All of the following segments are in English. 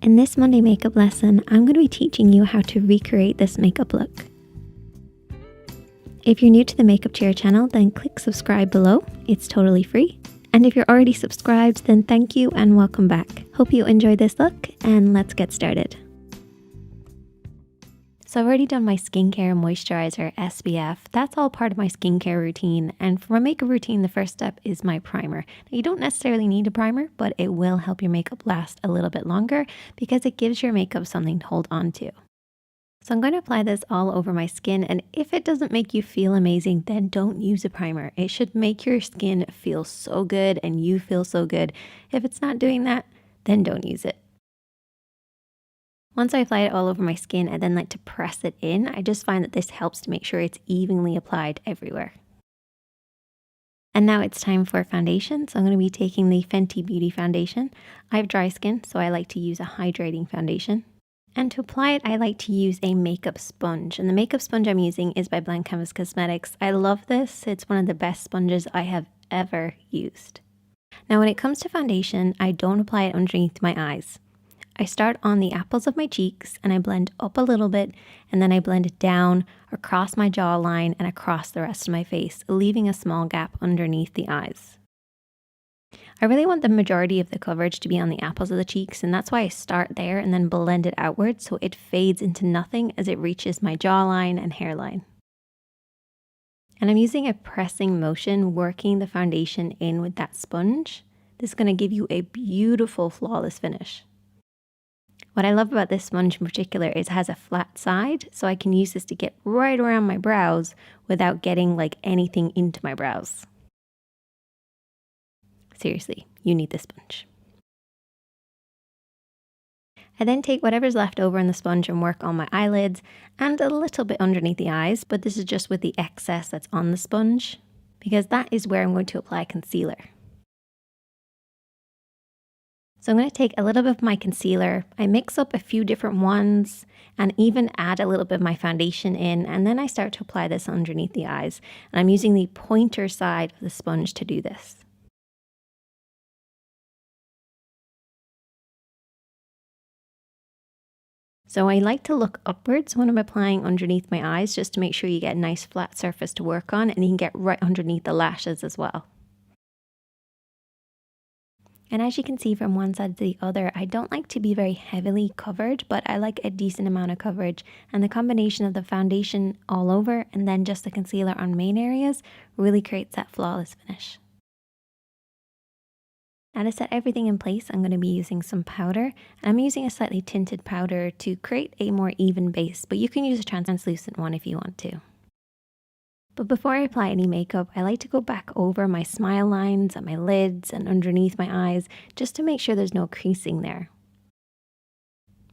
In this Monday makeup lesson, I'm going to be teaching you how to recreate this makeup look. If you're new to the Makeup Chair channel, then click subscribe below. It's totally free. And if you're already subscribed, then thank you and welcome back. Hope you enjoyed this look, and let's get started. So I've already done my skincare, moisturizer, SPF. That's all part of my skincare routine. And for my makeup routine, the first step is my primer. Now, you don't necessarily need a primer, but it will help your makeup last a little bit longer because it gives your makeup something to hold on to. So I'm going to apply this all over my skin, and if it doesn't make you feel amazing, then don't use a primer. It should make your skin feel so good and you feel so good. If it's not doing that, then don't use it. Once I apply it all over my skin, I then like to press it in. I just find that this helps to make sure it's evenly applied everywhere. And now it's time for foundation. So I'm going to be taking the Fenty Beauty foundation. I have dry skin, so I like to use a hydrating foundation. And to apply it, I like to use a makeup sponge. And the makeup sponge I'm using is by Blank Canvas Cosmetics. I love this. It's one of the best sponges I have ever used. Now when it comes to foundation, I don't apply it underneath my eyes. I start on the apples of my cheeks and I blend up a little bit, and then I blend it down across my jawline and across the rest of my face, leaving a small gap underneath the eyes. I really want the majority of the coverage to be on the apples of the cheeks, and that's why I start there and then blend it outward so it fades into nothing as it reaches my jawline and hairline. And I'm using a pressing motion, working the foundation in with that sponge. This is going to give you a beautiful, flawless finish. What I love about this sponge in particular is it has a flat side, so I can use this to get right around my brows without getting like anything into my brows. Seriously, you need this sponge. I then take whatever's left over in the sponge and work on my eyelids and a little bit underneath the eyes, but this is just with the excess that's on the sponge because that is where I'm going to apply concealer. So I'm going to take a little bit of my concealer, I mix up a few different ones and even add a little bit of my foundation in, and then I start to apply this underneath the eyes. And I'm using the pointer side of the sponge to do this. So I like to look upwards when I'm applying underneath my eyes just to make sure you get a nice flat surface to work on, and you can get right underneath the lashes as well. And as you can see from one side to the other, I don't like to be very heavily covered, but I like a decent amount of coverage. And the combination of the foundation all over and then just the concealer on main areas really creates that flawless finish. Now to set everything in place, I'm going to be using some powder. And I'm using a slightly tinted powder to create a more even base, but you can use a translucent one if you want to. But before I apply any makeup, I like to go back over my smile lines and my lids and underneath my eyes just to make sure there's no creasing there.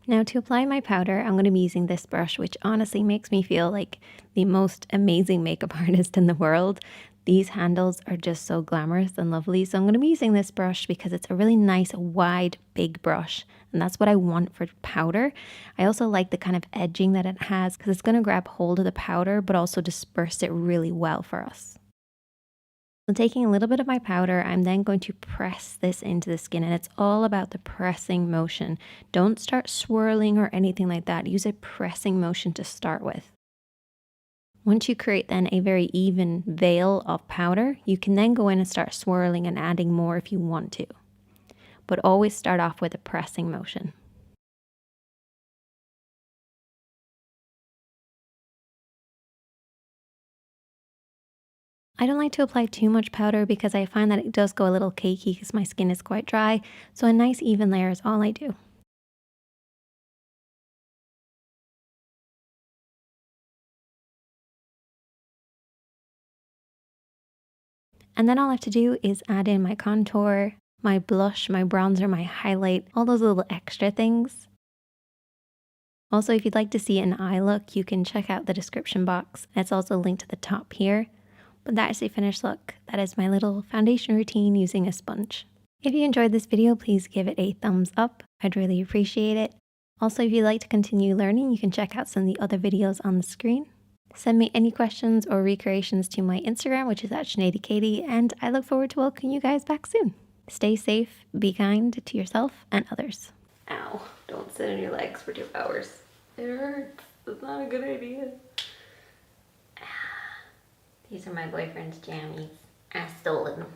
Now to apply my powder, I'm going to be using this brush, which honestly makes me feel like the most amazing makeup artist in the world. These handles are just so glamorous and lovely. So I'm going to be using this brush because it's a really nice, wide, big brush. And that's what I want for powder. I also like the kind of edging that it has because it's going to grab hold of the powder, but also disperse it really well for us. So taking a little bit of my powder, I'm then going to press this into the skin, and it's all about the pressing motion. Don't start swirling or anything like that. Use a pressing motion to start with. Once you create then a very even veil of powder, you can then go in and start swirling and adding more if you want to. But always start off with a pressing motion. I don't like to apply too much powder because I find that it does go a little cakey because my skin is quite dry, so a nice even layer is all I do. And then all I have to do is add in my contour, my blush, my bronzer, my highlight, all those little extra things. Also, if you'd like to see an eye look, you can check out the description box. It's also linked to the top here. But that is the finished look. That is my little foundation routine using a sponge. If you enjoyed this video, please give it a thumbs up. I'd really appreciate it. Also, if you'd like to continue learning, you can check out some of the other videos on the screen. Send me any questions or recreations to my Instagram, which is @SineadiKatie, and I look forward to welcoming you guys back soon. Stay safe, be kind to yourself and others. Ow, don't sit on your legs for 2 hours. It hurts. It's not a good idea. These are my boyfriend's jammies. I stole them.